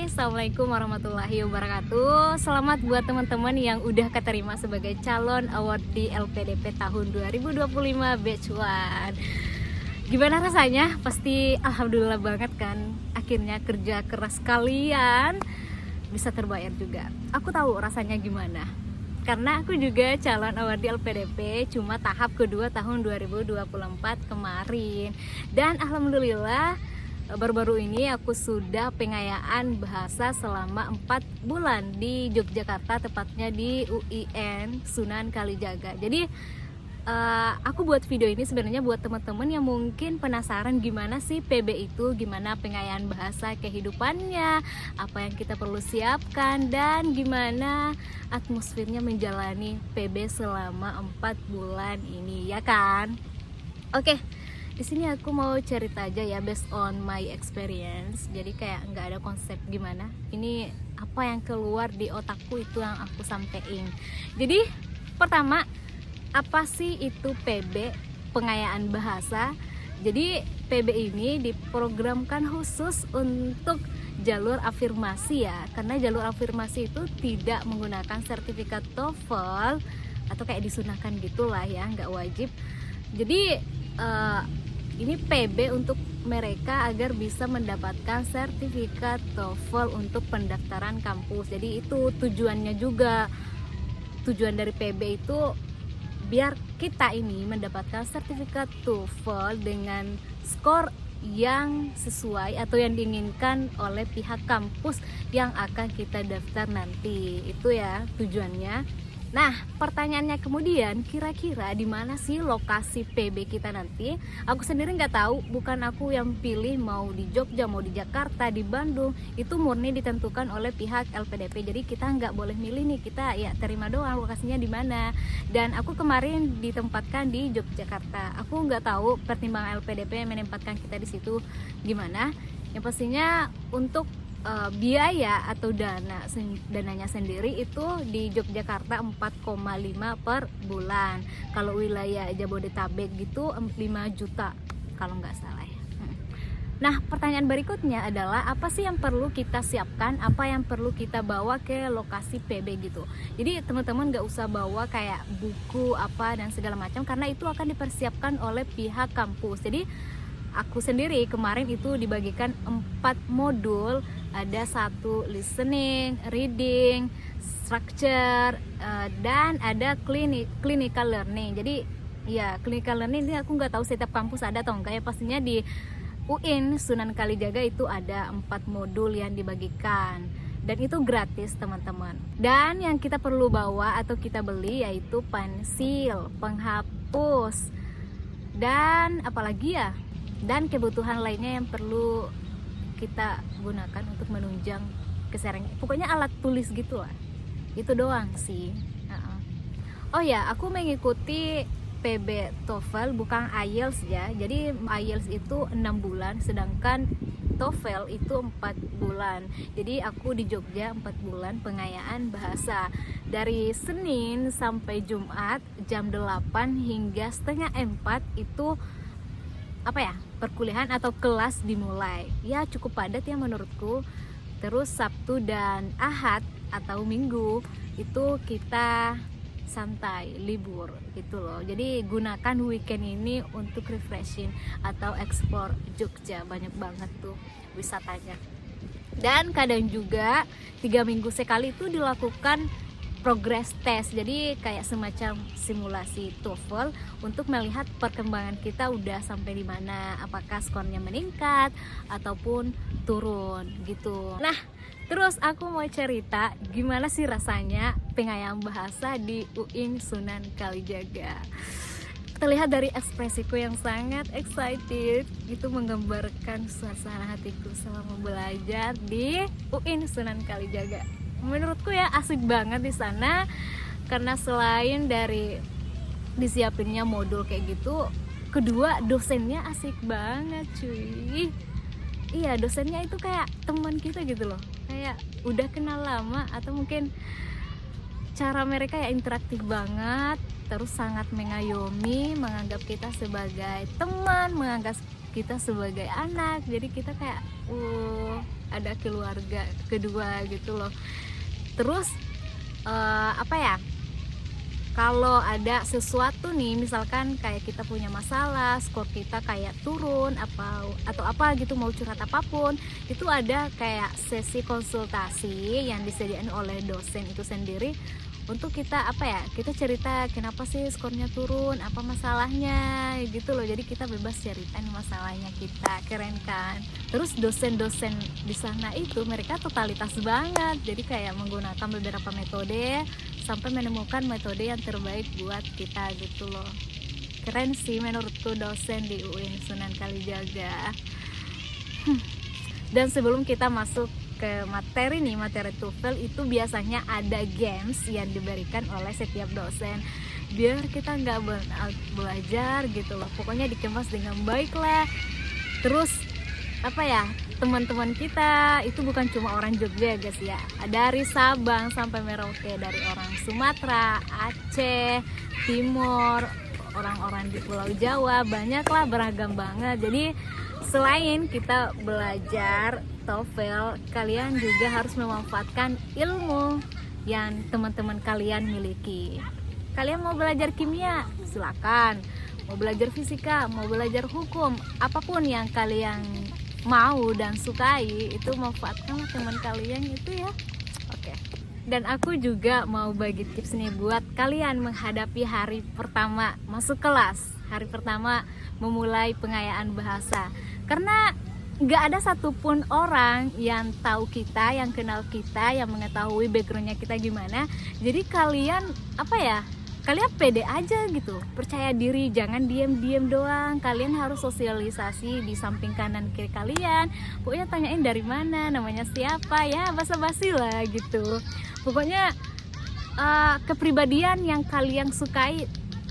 Assalamualaikum warahmatullahi wabarakatuh. Selamat buat teman-teman yang udah keterima sebagai calon award di LPDP tahun 2025 Batch 1. Gimana rasanya? Pasti alhamdulillah banget kan. Akhirnya kerja keras kalian bisa terbayar juga. Aku tahu rasanya gimana, karena aku juga calon award di LPDP, cuma tahap kedua tahun 2024 kemarin. Dan alhamdulillah baru-baru ini aku sudah pengayaan bahasa selama 4 bulan di Yogyakarta, tepatnya di UIN Sunan Kalijaga. Jadi aku buat video ini sebenarnya buat teman-teman yang mungkin penasaran gimana sih PB itu, gimana pengayaan bahasa kehidupannya, apa yang kita perlu siapkan, dan gimana atmosfernya menjalani PB selama 4 bulan ini, ya kan? Oke. Di sini aku mau cerita aja ya, based on my experience. Jadi kayak nggak ada konsep gimana. Ini apa yang keluar di otakku itu yang aku sampein. Jadi pertama, apa sih itu PB, pengayaan bahasa? Jadi PB ini diprogramkan khusus untuk jalur afirmasi ya. Karena jalur afirmasi itu tidak menggunakan sertifikat TOEFL atau kayak disunahkan gitulah ya, nggak wajib. Jadi ini PB untuk mereka agar bisa mendapatkan sertifikat TOEFL untuk pendaftaran kampus. Jadi itu tujuannya juga. Tujuan dari PB itu biar kita ini mendapatkan sertifikat TOEFL dengan skor yang sesuai atau yang diinginkan oleh pihak kampus yang akan kita daftar nanti. Itu ya tujuannya. Nah, pertanyaannya kemudian, kira-kira di mana sih lokasi PB kita nanti? Aku sendiri nggak tahu, bukan aku yang pilih mau di Jogja, mau di Jakarta, di Bandung. Itu murni ditentukan oleh pihak LPDP. Jadi kita nggak boleh milih nih, kita ya terima doang lokasinya di mana. Dan aku kemarin ditempatkan di Yogyakarta. Aku nggak tahu pertimbangan LPDP menempatkan kita di situ gimana. Yang pastinya untuk biaya atau dananya sendiri itu di Yogyakarta 4,5 per bulan. Kalau wilayah Jabodetabek gitu 5 juta kalau nggak salah ya. Nah, pertanyaan berikutnya adalah apa sih yang perlu kita siapkan, apa yang perlu kita bawa ke lokasi PB gitu. Jadi teman-teman nggak usah bawa kayak buku apa dan segala macam, karena itu akan dipersiapkan oleh pihak kampus. Jadi aku sendiri kemarin itu dibagikan 4 modul, ada 1 listening, reading, structure, dan ada clinical learning. Jadi ya clinical learning ini aku nggak tahu setiap kampus ada atau enggak ya, pastinya di UIN Sunan Kalijaga itu ada 4 modul yang dibagikan. Dan itu gratis teman-teman. Dan yang kita perlu bawa atau kita beli yaitu pensil, penghapus, dan apalagi ya, dan kebutuhan lainnya yang perlu kita gunakan untuk menunjang keseharian. Pokoknya alat tulis gitu lah. Itu doang sih. Oh ya, aku mengikuti PB TOEFL bukan IELTS ya. Jadi IELTS itu 6 bulan, sedangkan TOEFL itu 4 bulan. Jadi aku di Jogja 4 bulan pengayaan bahasa. Dari Senin sampai Jumat jam 8 hingga setengah 4 itu apa ya, perkuliahan atau kelas dimulai. Ya cukup padat ya menurutku. Terus Sabtu dan Ahad atau Minggu itu kita santai, libur gitu loh. Jadi gunakan weekend ini untuk refreshing atau explore Jogja. Banyak banget tuh wisatanya. Dan kadang juga 3 minggu sekali itu dilakukan progress test, jadi kayak semacam simulasi TOEFL untuk melihat perkembangan kita udah sampai di mana, apakah skornya meningkat ataupun turun gitu. Nah, terus aku mau cerita gimana sih rasanya pengayaan bahasa di UIN Sunan Kalijaga. Terlihat dari ekspresiku yang sangat excited, itu menggambarkan suasana hatiku selama belajar di UIN Sunan Kalijaga. Menurutku ya asik banget di sana, karena selain dari disiapinnya modul kayak gitu, kedua dosennya asik banget cuy. Iya, dosennya itu kayak teman kita gitu loh, kayak udah kenal lama, atau mungkin cara mereka ya interaktif banget, terus sangat mengayomi, menganggap kita sebagai teman, menganggap kita sebagai anak. Jadi kita kayak ada keluarga kedua gitu loh. Terus kalau ada sesuatu nih, misalkan kayak kita punya masalah, skor kita kayak turun atau apa gitu, mau curhat apapun, itu ada kayak sesi konsultasi yang disediakan oleh dosen itu sendiri untuk kita kita cerita kenapa sih skornya turun, apa masalahnya gitu loh. Jadi kita bebas ceritain masalahnya kita, keren kan. Terus dosen-dosen di sana itu mereka totalitas banget, jadi kayak menggunakan beberapa metode sampai menemukan metode yang terbaik buat kita gitu loh. Keren sih menurutku dosen di UIN Sunan Kalijaga. Dan sebelum kita masuk ke materi TOEFL, itu biasanya ada games yang diberikan oleh setiap dosen biar kita nggak burn out belajar gitu loh. Pokoknya dikemas dengan baik lah. Terus teman-teman kita itu bukan cuma orang Jogja guys ya, dari Sabang sampai Merauke, dari orang Sumatera, Aceh, Timur, orang-orang di Pulau Jawa, banyak lah, beragam banget. Jadi selain kita belajar TOEFL, kalian juga harus memanfaatkan ilmu yang teman-teman kalian miliki. Kalian mau belajar kimia, silakan. Mau belajar fisika, mau belajar hukum, apapun yang kalian mau dan sukai, itu manfaatkan teman kalian itu ya. Oke. Dan aku juga mau bagi tips nih buat kalian menghadapi hari pertama masuk kelas, hari pertama memulai pengayaan bahasa. Karena nggak ada satupun orang yang tahu kita, yang kenal kita, yang mengetahui backgroundnya kita gimana. Jadi kalian kalian pede aja gitu, percaya diri, jangan diem-diem doang. Kalian harus sosialisasi di samping kanan kiri kalian. Pokoknya tanyain dari mana, namanya siapa, ya basa-basi lah gitu. Pokoknya kepribadian yang kalian sukai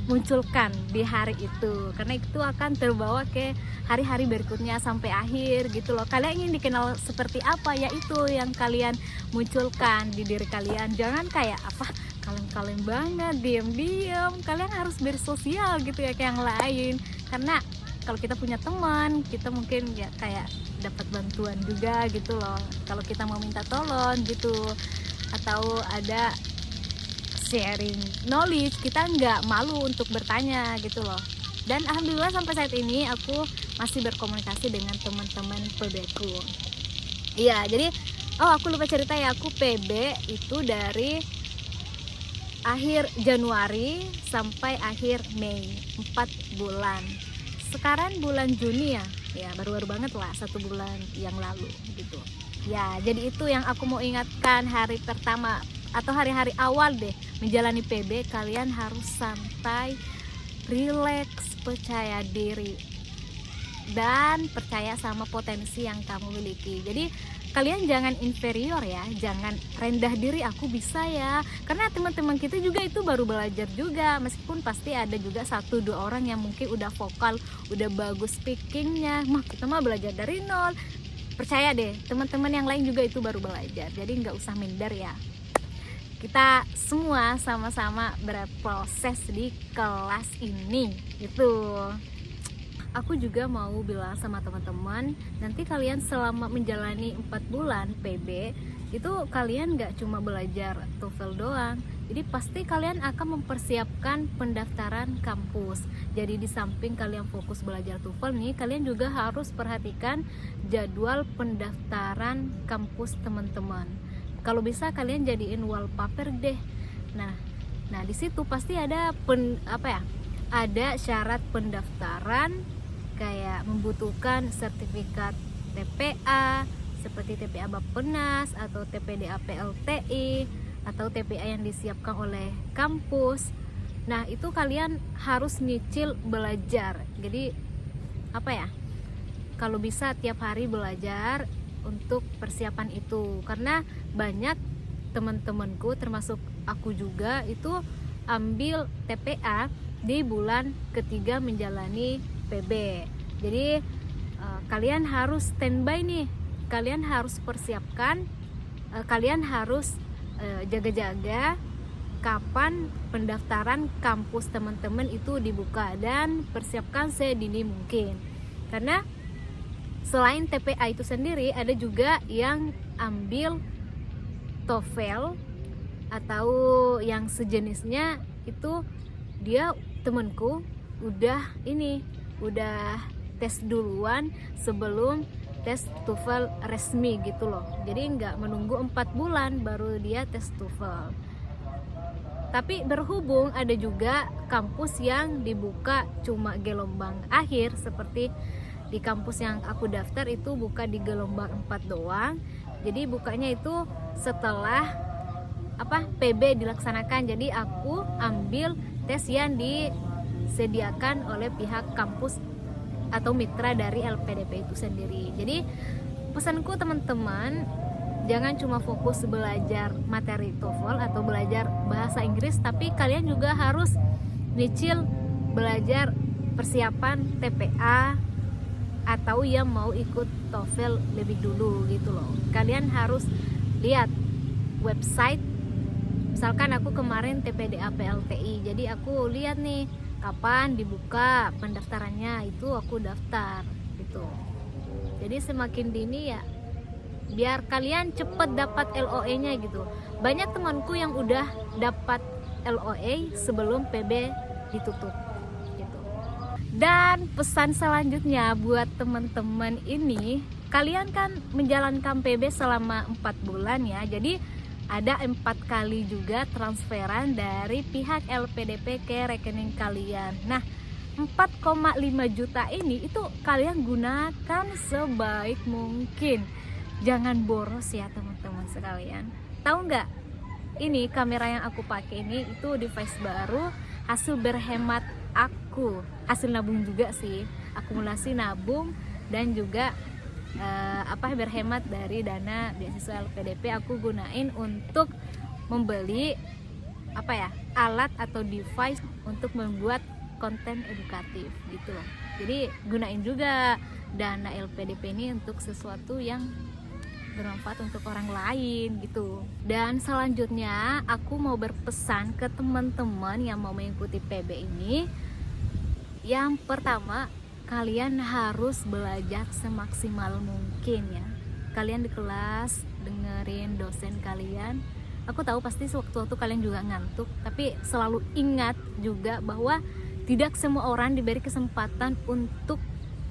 munculkan di hari itu, karena itu akan terbawa ke hari-hari berikutnya sampai akhir gitu loh. Kalian ingin dikenal seperti apa, ya itu yang kalian munculkan di diri kalian. Jangan kayak kalian banget diam-diam. Kalian harus bersosial gitu ya kayak yang lain, karena kalau kita punya teman, kita mungkin ya kayak dapat bantuan juga gitu loh kalau kita mau minta tolong gitu, atau ada sharing knowledge, kita nggak malu untuk bertanya gitu loh. Dan alhamdulillah sampai saat ini aku masih berkomunikasi dengan teman-teman PB ku. Iya, jadi aku lupa cerita ya, aku PB itu dari akhir Januari sampai akhir Mei, 4 bulan. Sekarang bulan Juni ya baru-baru banget lah, 1 bulan yang lalu gitu. Ya, jadi itu yang aku mau ingatkan, hari pertama atau hari-hari awal deh menjalani PB, kalian harus santai, rileks, percaya diri, dan percaya sama potensi yang kamu miliki. Jadi kalian jangan inferior ya, jangan rendah diri, aku bisa ya, karena teman-teman kita juga itu baru belajar juga. Meskipun pasti ada juga 1-2 orang yang mungkin udah vokal, udah bagus speakingnya, kita mah belajar dari nol. Percaya deh, teman-teman yang lain juga itu baru belajar, jadi nggak usah minder ya. Kita semua sama-sama berproses di kelas ini gitu. Aku juga mau bilang sama teman-teman, nanti kalian selama menjalani 4 bulan PB itu kalian gak cuma belajar TOEFL doang, jadi pasti kalian akan mempersiapkan pendaftaran kampus. Jadi di samping kalian fokus belajar TOEFL nih, kalian juga harus perhatikan jadwal pendaftaran kampus teman-teman. Kalau bisa kalian jadiin wallpaper deh. Nah di situ pasti ada ada syarat pendaftaran, kayak membutuhkan sertifikat TPA seperti TPA Bappenas atau TPDA PLTI atau TPA yang disiapkan oleh kampus. Nah itu kalian harus nyicil belajar. Jadi kalau bisa tiap hari belajar untuk persiapan itu, karena banyak teman-temanku termasuk aku juga itu ambil TPA di bulan ketiga menjalani PB. Jadi kalian harus standby nih, kalian harus persiapkan, kalian harus jaga-jaga kapan pendaftaran kampus teman-teman itu dibuka, dan persiapkan sedini mungkin. Karena selain TPA itu sendiri, ada juga yang ambil TOEFL atau yang sejenisnya. Itu dia temenku udah tes duluan sebelum tes TOEFL resmi gitu loh. Jadi nggak menunggu 4 bulan baru dia tes TOEFL. Tapi berhubung ada juga kampus yang dibuka cuma gelombang akhir, seperti di kampus yang aku daftar itu buka di gelombang 4 doang. Jadi bukanya itu setelah PB dilaksanakan. Jadi aku ambil tes yang disediakan oleh pihak kampus atau mitra dari LPDP itu sendiri. Jadi pesanku teman-teman, jangan cuma fokus belajar materi TOEFL atau belajar bahasa Inggris, tapi kalian juga harus nyicil belajar persiapan TPA atau yang mau ikut TOEFL lebih dulu gitu loh. Kalian harus lihat website. Misalkan aku kemarin TPDA PLTI, jadi aku lihat nih kapan dibuka pendaftarannya, itu aku daftar gitu. Jadi semakin dini ya, biar kalian cepet dapat LOE-nya gitu. Banyak temanku yang udah dapat LOE sebelum PB ditutup gitu. Dan pesan selanjutnya buat teman-teman ini, kalian kan menjalankan PB selama 4 bulan ya. Jadi ada 4 kali juga transferan dari pihak LPDP ke rekening kalian. Nah, 4,5 juta ini itu kalian gunakan sebaik mungkin. Jangan boros ya teman-teman sekalian. Tahu nggak? Ini kamera yang aku pakai ini itu device baru, hasil berhemat aku, hasil nabung juga sih, akumulasi nabung dan juga berhemat dari dana beasiswa LPDP. Aku gunain untuk membeli alat atau device untuk membuat konten edukatif gitu loh. Jadi gunain juga dana LPDP ini untuk sesuatu yang bermanfaat untuk orang lain gitu. Dan selanjutnya aku mau berpesan ke teman-teman yang mau mengikuti PB ini. Yang pertama, kalian harus belajar semaksimal mungkin ya. Kalian di kelas dengerin dosen kalian. Aku tahu pasti sewaktu-waktu kalian juga ngantuk, tapi selalu ingat juga bahwa tidak semua orang diberi kesempatan untuk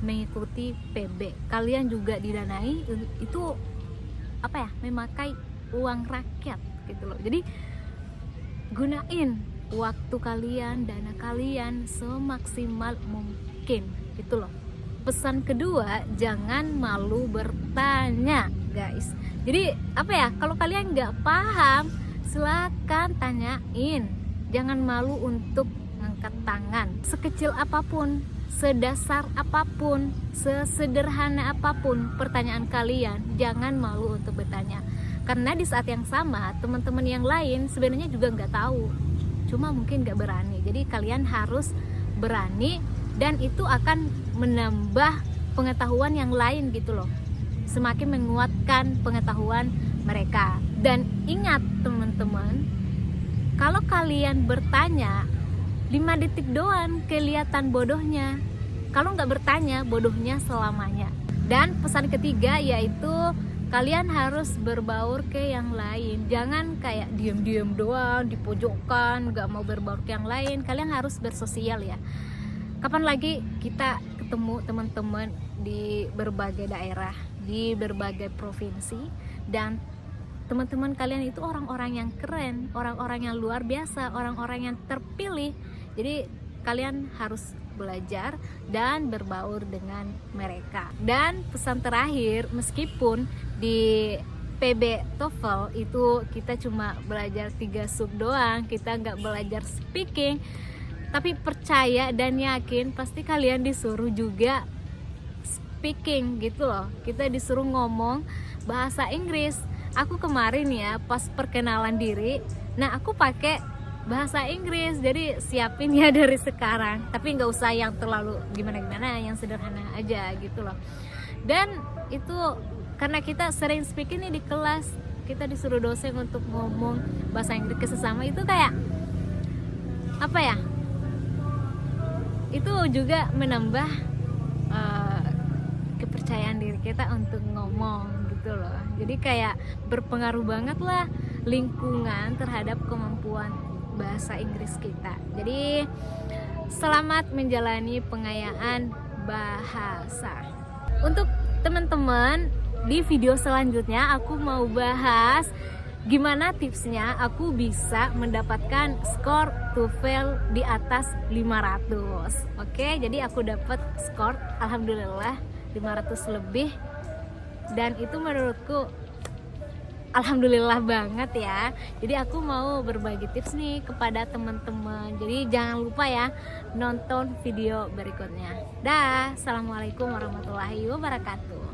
mengikuti PB. Kalian juga didanai itu memakai uang rakyat gitu loh. Jadi gunain waktu kalian, dana kalian semaksimal mungkin gitu loh. Pesan kedua, jangan malu bertanya guys. Jadi kalau kalian nggak paham, silakan tanyain. Jangan malu untuk ngangkat tangan. Sekecil apapun, sedasar apapun, sesederhana apapun pertanyaan kalian, jangan malu untuk bertanya. Karena di saat yang sama, teman-teman yang lain sebenarnya juga nggak tahu, cuma mungkin nggak berani. Jadi kalian harus berani, dan itu akan menambah pengetahuan yang lain gitu loh, semakin menguatkan pengetahuan mereka. Dan ingat teman-teman, kalau kalian bertanya 5 detik doang kelihatan bodohnya. Kalau nggak bertanya, bodohnya selamanya. Dan pesan ketiga yaitu kalian harus berbaur ke yang lain. Jangan kayak diem-diem doang di pojokan, nggak mau berbaur ke yang lain. Kalian harus bersosial ya. Kapan lagi kita ketemu teman-teman di berbagai daerah, di berbagai provinsi, dan teman-teman kalian itu orang-orang yang keren, orang-orang yang luar biasa, orang-orang yang terpilih. Jadi kalian harus belajar dan berbaur dengan mereka. Dan pesan terakhir, meskipun di PB TOEFL itu kita cuma belajar 3 sub doang, kita nggak belajar speaking, tapi percaya dan yakin pasti kalian disuruh juga speaking gitu loh. Kita disuruh ngomong bahasa Inggris. Aku kemarin ya pas perkenalan diri, nah aku pakai bahasa Inggris, jadi siapin ya dari sekarang. Tapi nggak usah yang terlalu gimana-gimana, yang sederhana aja gitu loh. Dan itu karena kita sering speaking nih di kelas, kita disuruh dosen untuk ngomong bahasa Inggris ke sesama, itu kayak itu juga menambah kepercayaan diri kita untuk ngomong gitu loh. Jadi kayak berpengaruh banget lah lingkungan terhadap kemampuan bahasa Inggris kita. Jadi selamat menjalani pengayaan bahasa. Untuk teman-teman, di video selanjutnya aku mau bahas gimana tipsnya aku bisa mendapatkan skor TOEFL di atas 500. Oke, jadi aku dapat skor alhamdulillah 500 lebih, dan itu menurutku alhamdulillah banget ya. Jadi aku mau berbagi tips nih kepada teman-teman. Jadi jangan lupa ya nonton video berikutnya. Dah, assalamualaikum warahmatullahi wabarakatuh.